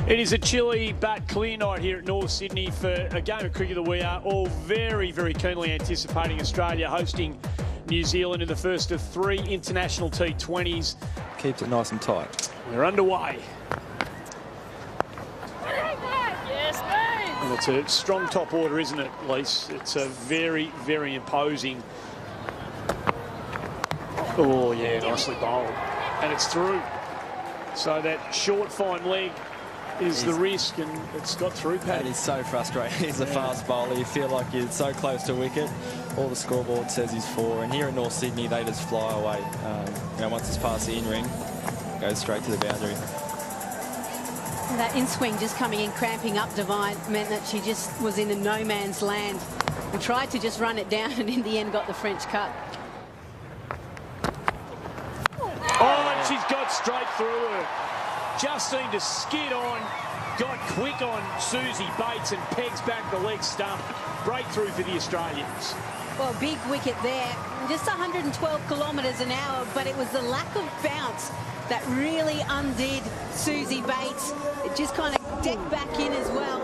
It is a chilly but clear night here at North Sydney for a game of cricket that we are all very, very keenly anticipating. Australia hosting New Zealand in the first of 3 international T20s. Keeps it nice and tight. We're underway. Yes, mate. And it's a strong top order, isn't it, Lise? It's a very, very imposing. Oh, yeah, nicely bowled. And it's through. So that short, fine leg is the risk, and it's got through, Pat. That is so frustrating. He's a fast bowler. You feel like you're so close to wicket. All the scoreboard says he's 4, and here in North Sydney, they just fly away. Once it's past the in-ring, it goes straight to the boundary. And that in-swing just coming in, cramping up Devine, meant that she just was in a no-man's land and tried to just run it down, and in the end got the French cut. Oh, and she's got straight through her. Just seemed to skid on, got quick on Susie Bates and pegs back the leg stump. Breakthrough for the Australians. Well, big wicket there. Just 112 kilometres an hour, but it was the lack of bounce that really undid Susie Bates. It just kind of decked back in as well.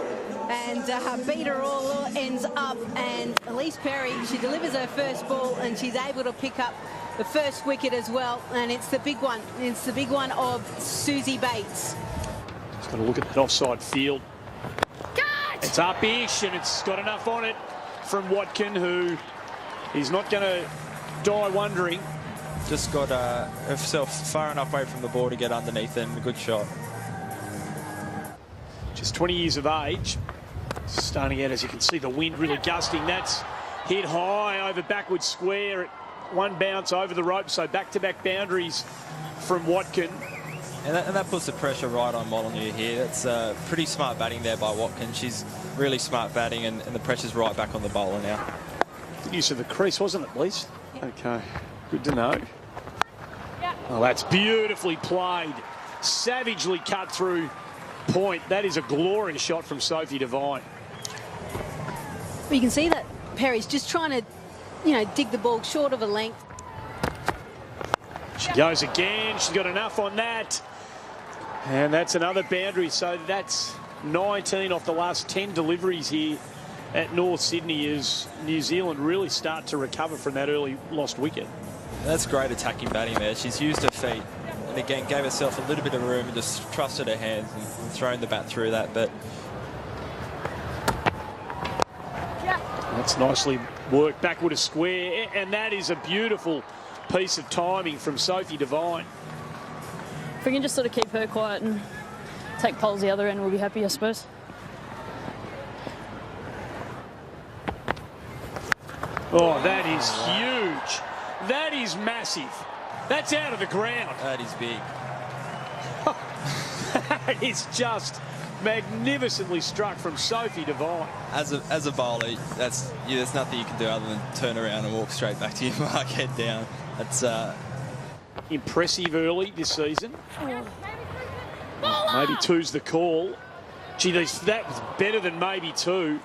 And beat her all ends up. And Elise Perry, she delivers her first ball and she's able to pick up the first wicket as well. And it's the big one. It's the big one of Susie Bates. Just got to look at that offside field. Cut! It's up-ish and it's got enough on it from Watkin, who is not going to die wondering. Just got herself far enough away from the ball to get underneath it, and a good shot. Just 20 years of age. Starting out, as you can see, the wind really gusting. That's hit high over backward square at one bounce over the rope. So back-to-back boundaries from Watkin. And that puts the pressure right on Molyneux here. It's pretty smart batting there by Watkin. She's really smart batting, and the pressure's right back on the bowler now. Good use of the crease, wasn't it, Lise? Okay, good to know. Oh, that's beautifully played. Savagely cut through point. That is a glorious shot from Sophie Devine. Well, you can see that Perry's just trying to, dig the ball short of a length. She goes again. She's got enough on that. And that's another boundary. So that's 19 off the last 10 deliveries here at North Sydney as New Zealand really start to recover from that early lost wicket. That's great attacking batting there. She's used her feet and again gave herself a little bit of room and just trusted her hands and thrown the bat through that. But that's nicely worked backward a square, and that is a beautiful piece of timing from Sophie Devine. If we can just sort of keep her quiet and take poles the other end, we'll be happy, I suppose. Oh, that is huge. That is massive. That's out of the ground. that is big. That is just magnificently struck from Sophie Devine. As a bowler, there's nothing you can do other than turn around and walk straight back to your mark, head down. That's impressive early this season. Maybe 2's the call. Gee, that was better than maybe 2.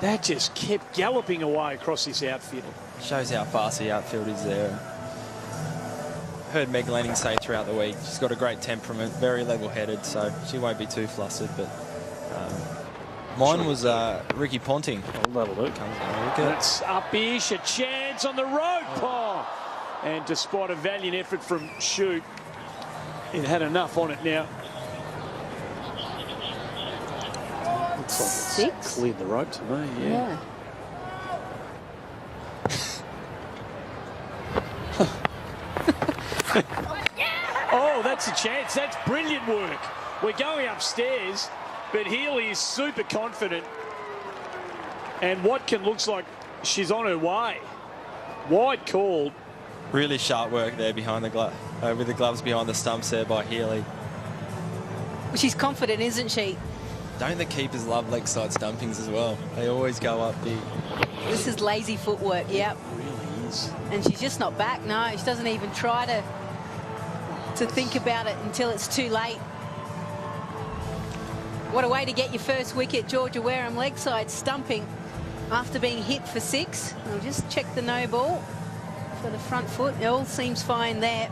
That just kept galloping away across this outfield. shows how fast the outfield is there. Heard Meg Lanning say throughout the week, she's got a great temperament, very level-headed, so she won't be too flustered. But mine was Ricky Ponting. Oh, that'll do. That's up-ish, a chance on the rope. Oh. And despite a valiant effort from Shoot, it had enough on it now. Looks like it's cleared the rope to me, yeah. Oh, that's a chance. That's brilliant work. We're going upstairs, but Healy is super confident. And Watkin looks like she's on her way. Wide called. Really sharp work there behind the glove, with the gloves behind the stumps there by Healy. She's confident, isn't she? Don't the keepers love leg side stumpings as well? They always go up big. This is lazy footwork, yep. It really is. And she's just not back, no. She doesn't even try to think about it until it's too late. What a way to get your first wicket. Georgia Wareham leg side stumping after being hit for 6. We'll just check the no ball for the front foot. It all seems fine there.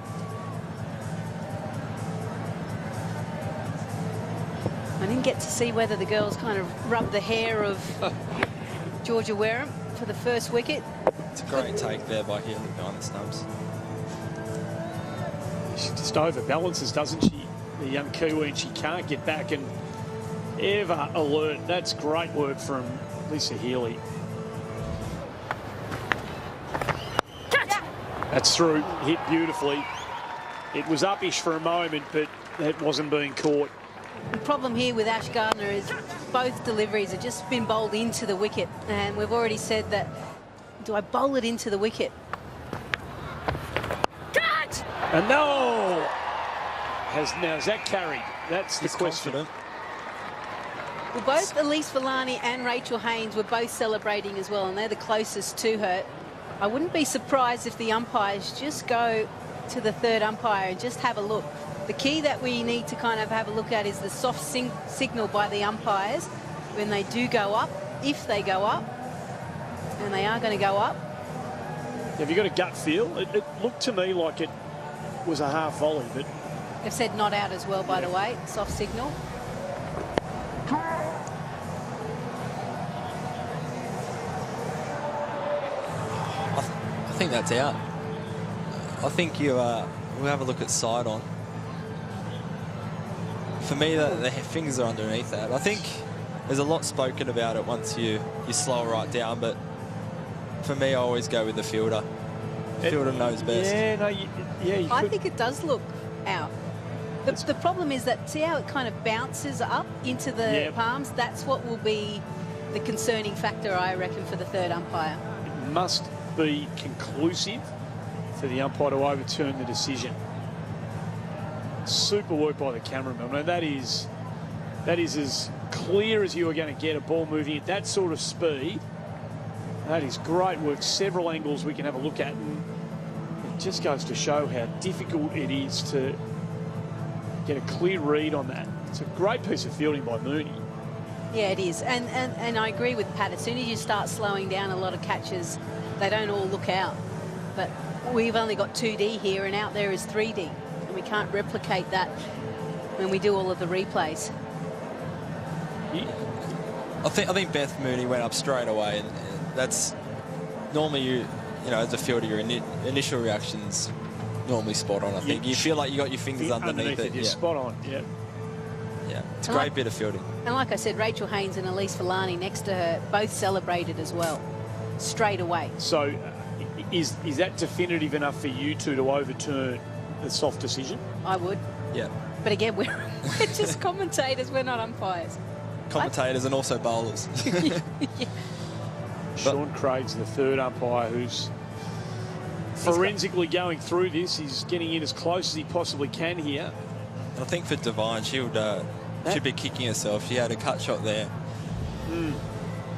I didn't get to see whether the girls kind of rubbed the hair of Georgia Wareham for the first wicket. It's a great take there by Healy behind the stumps. She just overbalances, doesn't she? The young Kiwi, and she can't get back and ever alert. That's great work from Lisa Healy. That's through, hit beautifully. It was uppish for a moment, but it wasn't being caught. The problem here with Ash Gardner is both deliveries have just been bowled into the wicket, and we've already said that, do I bowl it into the wicket? Catch! And no! Has that carried? That's the question. Confident. Well, both Elise Villani and Rachel Haynes were both celebrating as well, and they're the closest to her. I wouldn't be surprised if the umpires just go to the third umpire and just have a look. The key that we need to kind of have a look at is the soft signal by the umpires when they do go up, if they go up, and they are going to go up. Have you got a gut feel? It looked to me like it was a half volley, but They've said not out as well, by the way, soft signal. I think that's out. I think we'll have a look at side on. For me, the fingers are underneath that. I think there's a lot spoken about it once you slow it right down, but for me, I always go with the fielder. The fielder knows best. Yeah, no, you I could. think it does look out. The problem is that, see how it kind of bounces up into the palms? That's what will be the concerning factor, I reckon, for the third umpire. It must be conclusive for the umpire to overturn the decision. Super work by the cameraman. I mean, that is as clear as you are going to get a ball moving at that sort of speed. That is great work. Several angles we can have a look at, and it just goes to show how difficult it is to get a clear read on that. It's a great piece of fielding by Mooney. Yeah, it is. And I agree with Pat. As soon as you start slowing down a lot of catches, they don't all look out. But we've only got 2D here, and out there is 3D. And we can't replicate that when we do all of the replays. Yeah. I think Beth Mooney went up straight away, and that's normally you know, as a fielder, your initial reactions normally spot on. I think you feel like you got your fingers underneath it. You're spot on. Yeah. Yeah, it's a great bit of fielding. And like I said, Rachel Haynes and Elise Villani next to her both celebrated as well, straight away. So, is that definitive enough for you two to overturn the soft decision? I would. Yeah. But again, we're just commentators. We're not umpires. Commentators and also bowlers. Yeah. Sean Craig's the third umpire who's forensically going through this. He's getting in as close as he possibly can here. I think for Devine, she'd be kicking herself. She had a cut shot there.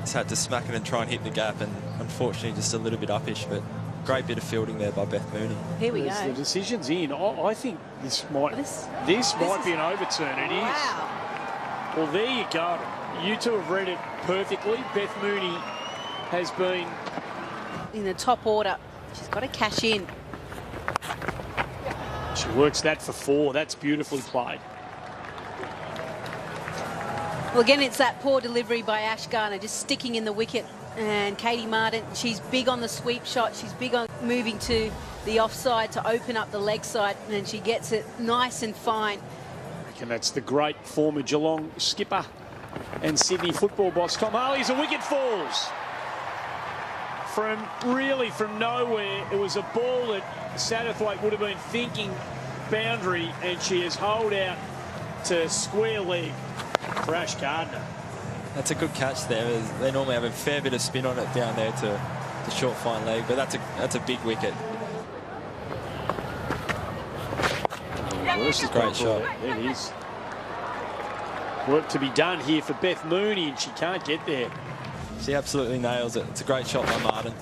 Just had to smack it and try and hit the gap, and unfortunately just a little bit uppish, but great bit of fielding there by Beth Mooney. Here we The go. decision's in. I think this might be an overturn. It is. Wow. Well, there you go. You two have read it perfectly. Beth Mooney has been In the top order. She's got to cash in. She works that for 4. That's beautifully played. Well, again, it's that poor delivery by Ash Gardner, just sticking in the wicket. And Katie Martin, she's big on the sweep shot. She's big on moving to the offside to open up the leg side, and she gets it nice and fine. And that's the great former Geelong skipper and Sydney football boss, Tom Harley, as a wicket falls. From nowhere, it was a ball that Satterthwaite would have been thinking boundary, and she has holed out to square leg for Ash Gardner. That's a good catch there. They normally have a fair bit of spin on it down there to short fine leg, but that's a big wicket. Well, this is a great shot. It is. Work to be done here for Beth Mooney, and she can't get there. She absolutely nails it. It's a great shot by Martin.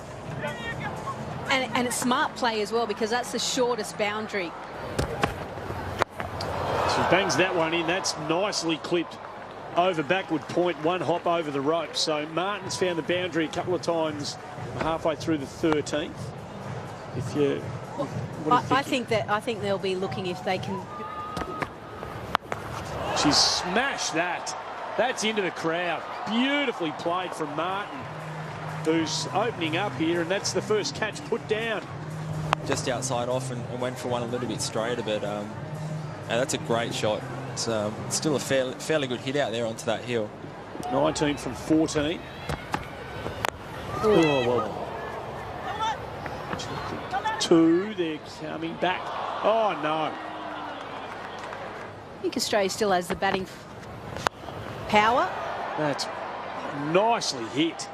And it's smart play as well, because that's the shortest boundary. She bangs that one in. That's nicely clipped over backward point, one hop over the rope. So Martin's found the boundary a couple of times halfway through the 13th. If you, I think they'll be looking if they can. She She's smashed that. That's into the crowd. Beautifully played from Martin, who's opening up here, and that's the first catch put down. Just outside off and went for one a little bit straighter, but that's a great shot. It's still a fairly good hit out there onto that hill. 19 from 14. Oh, well. 2, they're coming back. Oh, no. I think Australia still has the batting power. That's nicely hit.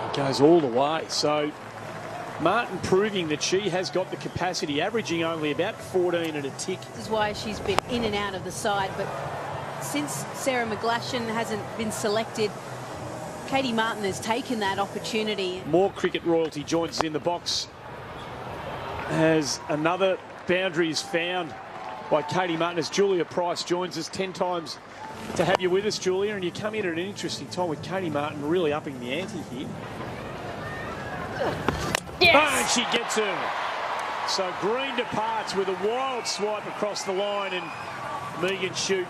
It goes all the way. So Martin proving that she has got the capacity, averaging only about 14 at a tick. This is why she's been in and out of the side. But since Sarah McGlashan hasn't been selected, Katie Martin has taken that opportunity. More cricket royalty joins us in the box as another boundary is found by Katie Martin as Julia Price joins us. 10 times to have you with us, Julia, and you come in at an interesting time with Katie Martin really upping the ante here. Yes. Oh, and she gets her. So Green departs with a wild swipe across the line, and Megan Shute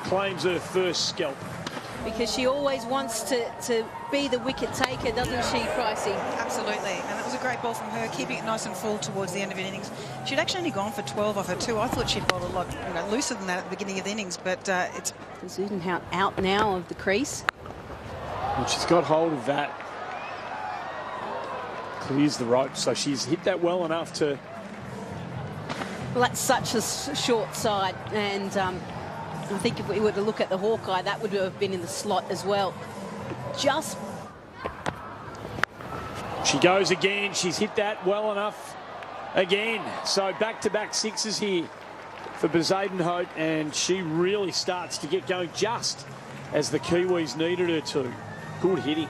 claims her first scalp. Because she always wants to be the wicket taker, doesn't she, Pricey? Absolutely, and it was a great ball from her, keeping it nice and full towards the end of the innings. She'd actually only gone for 12 off her 2. I thought she'd bowled a lot looser than that at the beginning of the innings, but it's... Zudenhout out now of the crease. And she's got hold of that. Clears the rope, so she's hit that well enough to... Well, that's such a short side, and I think if we were to look at the Hawkeye, that would have been in the slot as well. Just... She goes again. She's hit that well enough again. So back-to-back sixes here for Bezuidenhout, and she really starts to get going just as the Kiwis needed her to. Good hitting.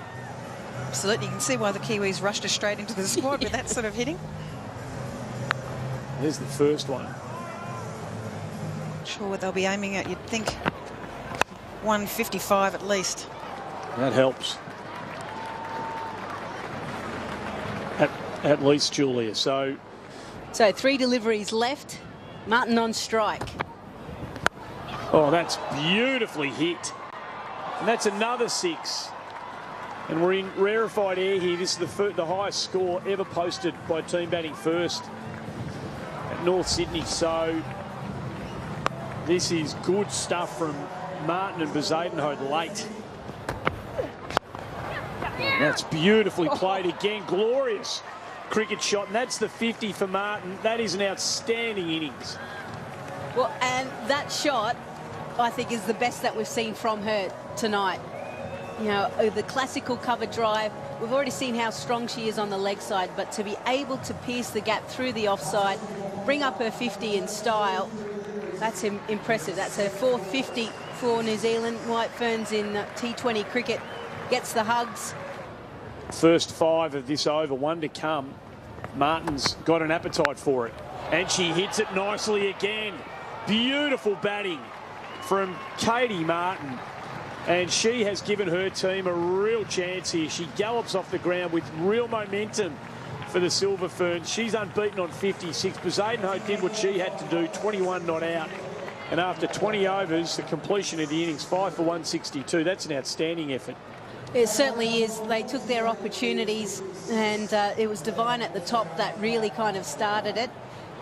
Absolutely, you can see why the Kiwis rushed her straight into the squad with that sort of hitting. There's the first one. Not sure what they'll be aiming at. You'd think 155 at least. That helps. At least, Julia. So 3 deliveries left. Martin on strike. Oh, that's beautifully hit. And that's another 6. And we're in rarefied air here. This is the highest score ever posted by a team batting first at North Sydney. So this is good stuff from Martin and Bezuidenhout late. And that's beautifully played again. Glorious cricket shot. And that's the 50 for Martin. That is an outstanding innings. Well, and that shot, I think, is the best that we've seen from her tonight. You know, the classical cover drive, we've already seen how strong she is on the leg side, but to be able to pierce the gap through the offside, bring up her 50 in style, that's impressive. That's her 4th 50 for New Zealand. White Ferns in T20 cricket gets the hugs. First 5 of this over, 1 to come. Martin's got an appetite for it, and she hits it nicely again. Beautiful batting from Katie Martin, and she has given her team a real chance here. She gallops off the ground with real momentum for the Silver Ferns. She's unbeaten on 56. Bezuidenhout did what she had to do, 21 not out. And after 20 overs, the completion of the innings, 5 for 162. That's an outstanding effort. It certainly is. They took their opportunities, and it was Devine at the top that really kind of started it.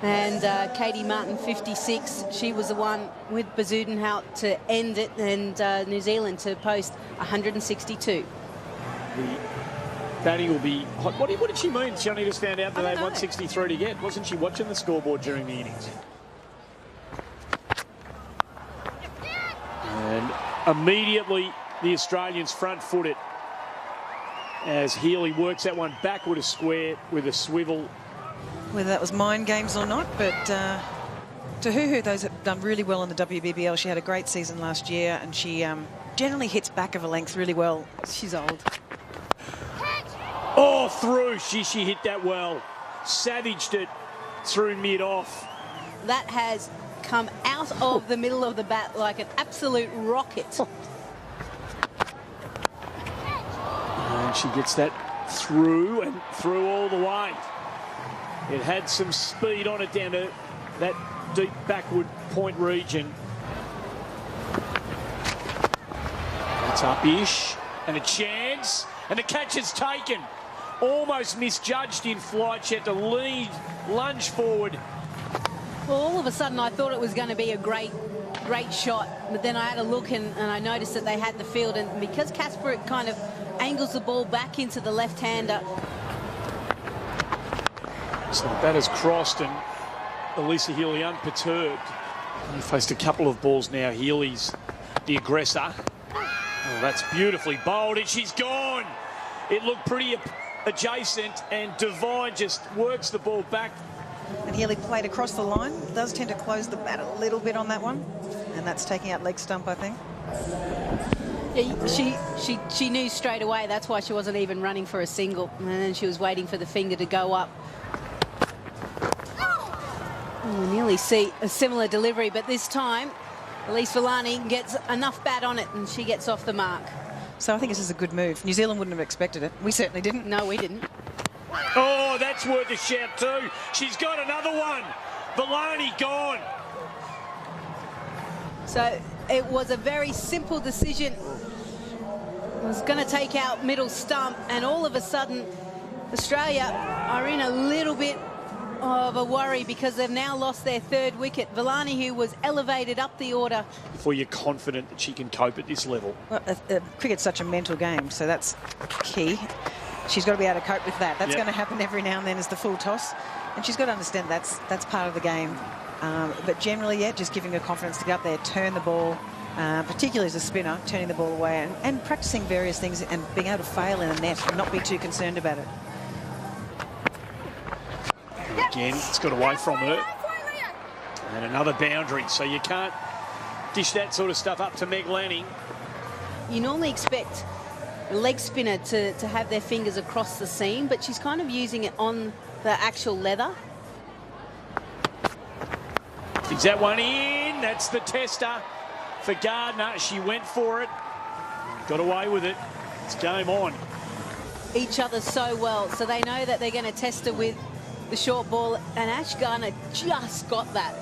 And Katie Martin, 56, she was the one with Bezuidenhout to end it, and New Zealand to post 162. The batting will be hot. What did she mean? She only just found out that they had 163 to get. Wasn't she watching the scoreboard during the innings? And immediately the Australians front-foot it as Healy works that one backward a square with a swivel. Whether that was mind games or not, but Tahuhu, those have done really well in the WBBL. She had a great season last year, and she generally hits back of a length really well. She's old. Oh, through. She hit that well. Savaged it through mid-off. That has come out of the middle of the bat like an absolute rocket. And she gets that through and through all the way. It had some speed on it down to that deep backward point region. It's up-ish, and a chance, and the catch is taken. Almost misjudged in flight. She had to lunge forward. Well, all of a sudden, I thought it was going to be a great shot, but then I had a look and I noticed that they had the field, and because Casper kind of angles the ball back into the left-hander. So the batter's crossed, and Elisa Healy unperturbed. He faced a couple of balls now. Healy's the aggressor. Oh, that's beautifully bowled, and she's gone. It looked pretty adjacent, and Devine just works the ball back. And Healy played across the line. Does tend to close the bat a little bit on that one. And that's taking out leg stump, I think. Yeah, she knew straight away. That's why she wasn't even running for a single. And then she was waiting for the finger to go up. We nearly see a similar delivery, but this time, Elise Villani gets enough bat on it and she gets off the mark. So I think this is a good move. New Zealand wouldn't have expected it. We certainly didn't. No, we didn't. Oh, that's worth a shout too. She's got another one. Villani gone. So it was a very simple decision. It was going to take out middle stump, and all of a sudden, Australia are in a little bit of a worry because they've now lost their third wicket. Villani, who was elevated up the order. Before you're confident that she can cope at this level. Well, cricket's such a mental game, so that's key. She's got to be able to cope with that. That's going to happen every now and then as the full toss. And she's got to understand that's part of the game. But generally, yeah, just giving her confidence to go up there, turn the ball, particularly as a spinner, turning the ball away and practicing various things and being able to fail in the net and not be too concerned about it. Again, it's got away from her. And another boundary, so you can't dish that sort of stuff up to Meg Lanning. You normally expect a leg spinner to have their fingers across the seam, but she's kind of using it on the actual leather. Is that one in? That's the tester for Gardner. She went for it, got away with it. It's game on. Each other so well, so they know that they're going to test her with the short ball, and Ash Gardner just got that.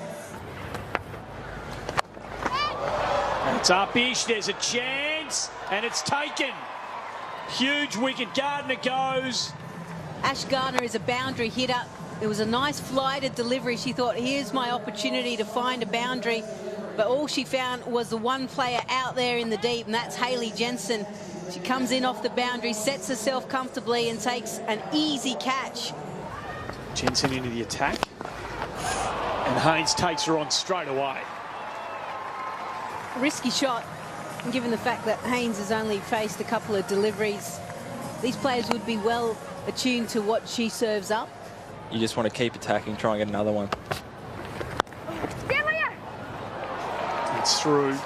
It's up-ish, there's a chance, and it's taken. Huge wicket, Gardner goes. Ash Gardner is a boundary hitter. It was a nice flighted delivery. She thought, here's my opportunity to find a boundary, but all she found was the one player out there in the deep, and that's Hayley Jensen. She comes in off the boundary, sets herself comfortably, and takes an easy catch. Jensen into the attack, and Haynes takes her on straight away. A risky shot, given the fact that Haynes has only faced a couple of deliveries. These players would be well attuned to what she serves up. You just want to keep attacking, try and get another one. It's through.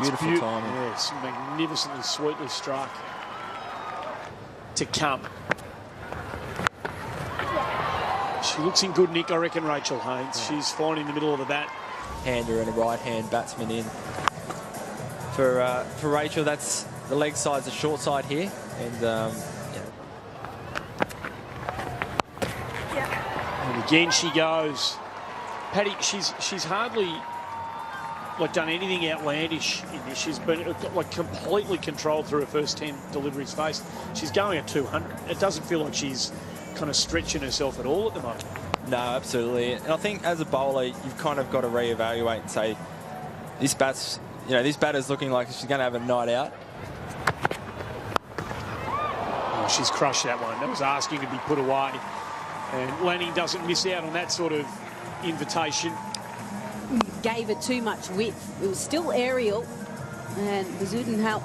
Beautiful timing. Yes, magnificently, sweetly struck. To come. She looks in good nick, I reckon, Rachel Haynes. She's fine in the middle of the bat. Hander and a right-hand batsman in. For Rachel, that's the leg side's the short side here, and And again she goes. Paddy, she's hardly like done anything outlandish in this. She's been like completely controlled through her first 10 deliveries faced. She's going at 200. It doesn't feel like she's kind of stretching herself at all at the moment. no, absolutely. And I think as a bowler, you've kind of got to reevaluate and say, this batter's looking like she's going to have a night out. Oh, she's crushed that one. That was asking to be put away. And Lanning doesn't miss out on that sort of invitation. Gave it too much width. It was still aerial, and Bezuidenhout,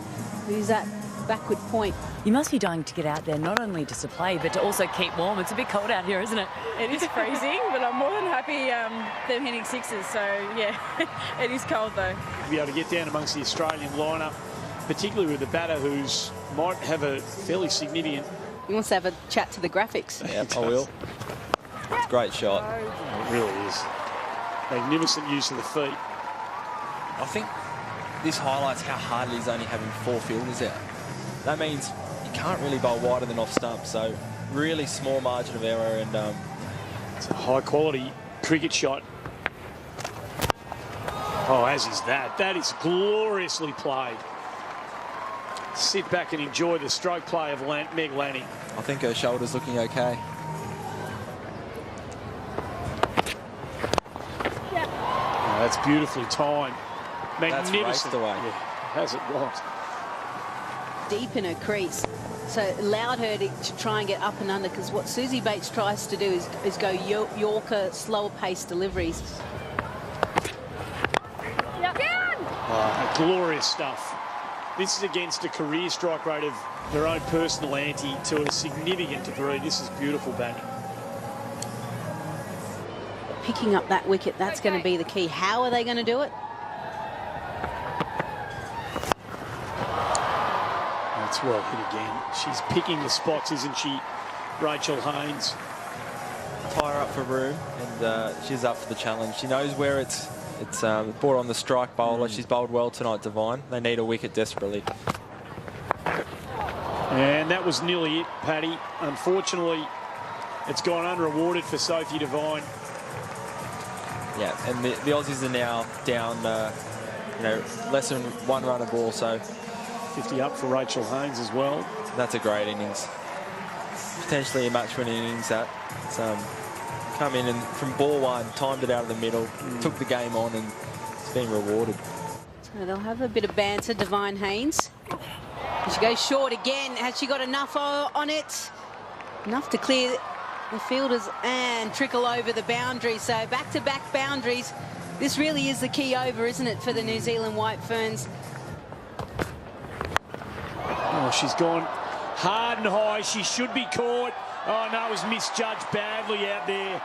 who's at backward point. You must be dying to get out there, not only just to play, but to also keep warm. It's a bit cold out here, isn't it? It is freezing, but I'm more than happy them hitting sixes. So, yeah, it is cold, though. To be able to get down amongst the Australian lineup, particularly with the batter who's might have a fairly significant... He wants to have a chat to the graphics. Yeah, I will. It's a great shot. Oh, it really is. Magnificent use of the feet. I think this highlights how hard it is only having 4 fielders out. That means you can't really bowl wider than off stump, so really small margin of error, and it's a high quality cricket shot. as is that. That is gloriously played. Sit back and enjoy the stroke play of Meg Lanning. I think her shoulder's looking okay. Oh, that's beautifully timed. Magnificent. That's raced away. Yeah, has it right. Deep in her crease. So it allowed her to try and get up and under, because what Suzie Bates tries to do is go Yorker, slower paced deliveries. Glorious stuff. This is against a career strike rate of their own personal ante to a significant degree. This is beautiful batting. Picking up that wicket, that's going to be the key. How are they going to do it? That's well hit again. She's picking the spots, isn't she, Rachel Haynes? Tie her up for room, and she's up for the challenge. She knows where it's brought on the strike bowler. She's bowled well tonight, Devine. They need a wicket desperately. And that was nearly it, Paddy. Unfortunately, it's gone unrewarded for Sophie Devine. Yeah, and the Aussies are now down, less than 1 run a ball, so 50 up for Rachel Haynes as well. That's a great innings. Potentially a match-winning innings that. It's, come in and from ball one, timed it out of the middle, took the game on, and it's been rewarded. So they'll have a bit of banter, Devine Haynes. She goes short again. Has she got enough on it? Enough to clear the fielders and trickle over the boundary. So back-to-back boundaries. This really is the key over, isn't it, for the New Zealand White Ferns? Oh, she's gone hard and high. She should be caught. Oh, no, it was misjudged badly out there.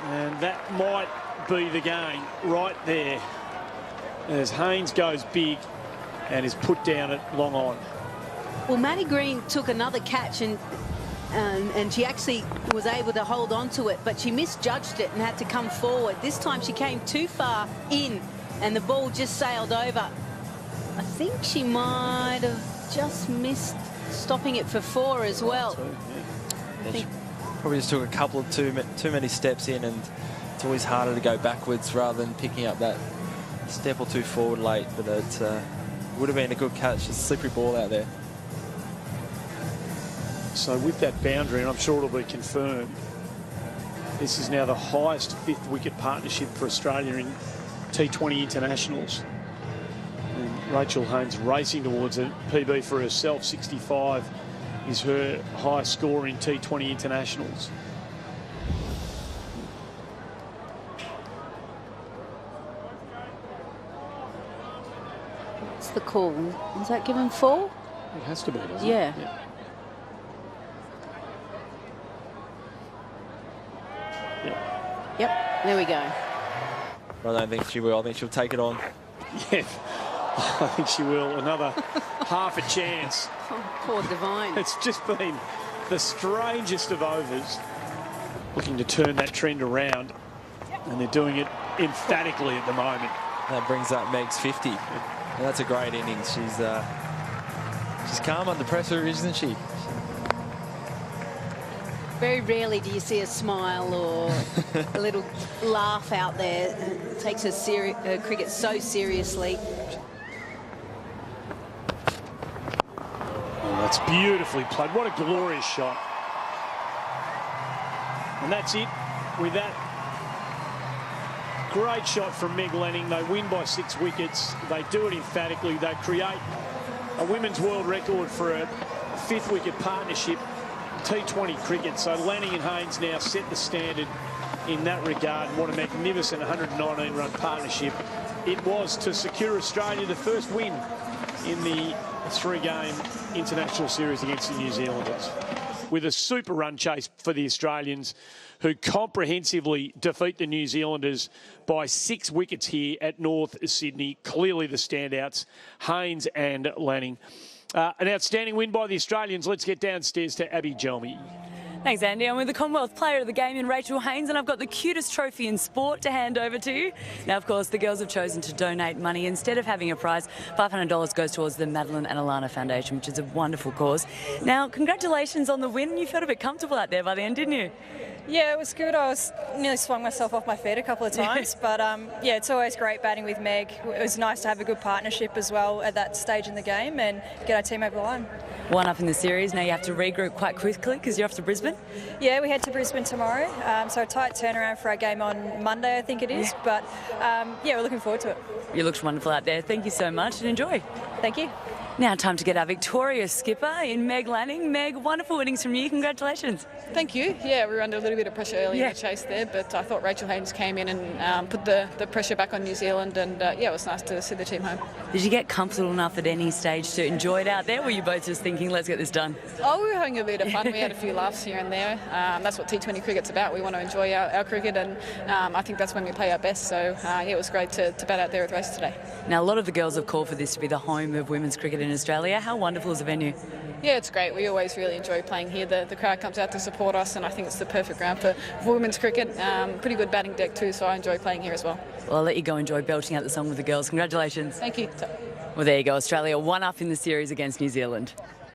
And that might be the game right there, as Haynes goes big and is put down at long on. Well, Maddie Green took another catch and she actually was able to hold on to it, but she misjudged it and had to come forward. This time she came too far in and the ball just sailed over. I think she might have just missed stopping it for 4 as well. Yeah, she probably just took a couple of too many steps in, and it's always harder to go backwards rather than picking up that step or two forward late, but it would have been a good catch. Just a slippery ball out there. So with that boundary, and I'm sure it'll be confirmed, this is now the highest 5th wicket partnership for Australia in T20 internationals. And Rachel Haynes racing towards a PB for herself. 65 is her highest score in T20 internationals. What's the call? Is that given 4? It has to be, doesn't it? Yeah. Yep, there we go. I don't think she will. I think she'll take it on. Yeah, I think she will. Another half a chance. Oh, poor Devine. It's just been the strangest of overs. Looking to turn that trend around, and they're doing it emphatically at the moment. That brings up Meg's 50. And that's a great innings. She's calm under pressure, isn't she? Very rarely do you see a smile or a little laugh out there. It takes her cricket so seriously. Oh, that's beautifully played. What a glorious shot. And that's it. With that great shot from Meg Lanning, they win by 6 wickets. They do it emphatically. They create a women's world record for a 5th wicket partnership T20 cricket. So Lanning and Haynes now set the standard in that regard. And what a magnificent 119-run partnership it was to secure Australia the first win in the 3-game international series against the New Zealanders, with a super run chase for the Australians, who comprehensively defeat the New Zealanders by 6 wickets here at North Sydney. Clearly the standouts, Haynes and Lanning. An outstanding win by the Australians. Let's get downstairs to Abby Jelmy. Thanks, Andy. I'm with the Commonwealth Player of the Game in Rachel Haynes, and I've got the cutest trophy in sport to hand over to you. Now, of course, the girls have chosen to donate money. Instead of having a prize, $500 goes towards the Madeline and Alana Foundation, which is a wonderful cause. Now, congratulations on the win. You felt a bit comfortable out there by the end, didn't you? Yeah, it was good. I nearly swung myself off my feet a couple of times, but yeah, it's always great batting with Meg. It was nice to have a good partnership as well at that stage in the game and get our team over the line. 1 up in the series. Now you have to regroup quite quickly because you're off to Brisbane. Yeah, we head to Brisbane tomorrow, so a tight turnaround for our game on Monday, I think it is. But yeah, we're looking forward to it. You looked wonderful out there. Thank you so much and enjoy. Thank you. Now time to get our victorious skipper in Meg Lanning. Meg, wonderful innings from you. Congratulations. Thank you. Yeah, we were under a little bit of pressure early in the chase there, but I thought Rachel Haynes came in and put the pressure back on New Zealand, and yeah, it was nice to see the team home. Did you get comfortable enough at any stage to enjoy it out there? Were you both just thinking, let's get this done? Oh, we were having a bit of fun. We had a few laughs here and there. That's what T20 cricket's about. We want to enjoy our cricket, and I think that's when we play our best. So yeah, it was great to bat out there with Race today. Now, a lot of the girls have called for this to be the home of women's cricket in Australia. How wonderful is the venue? Yeah, it's great. We always really enjoy playing here. The crowd comes out to support us, and I think it's the perfect ground for women's cricket. Pretty good batting deck too, so I enjoy playing here as well. Well, I'll let you go enjoy belting out the song with the girls. Congratulations. Thank you. Well, there you go. Australia 1 up in the series against New Zealand.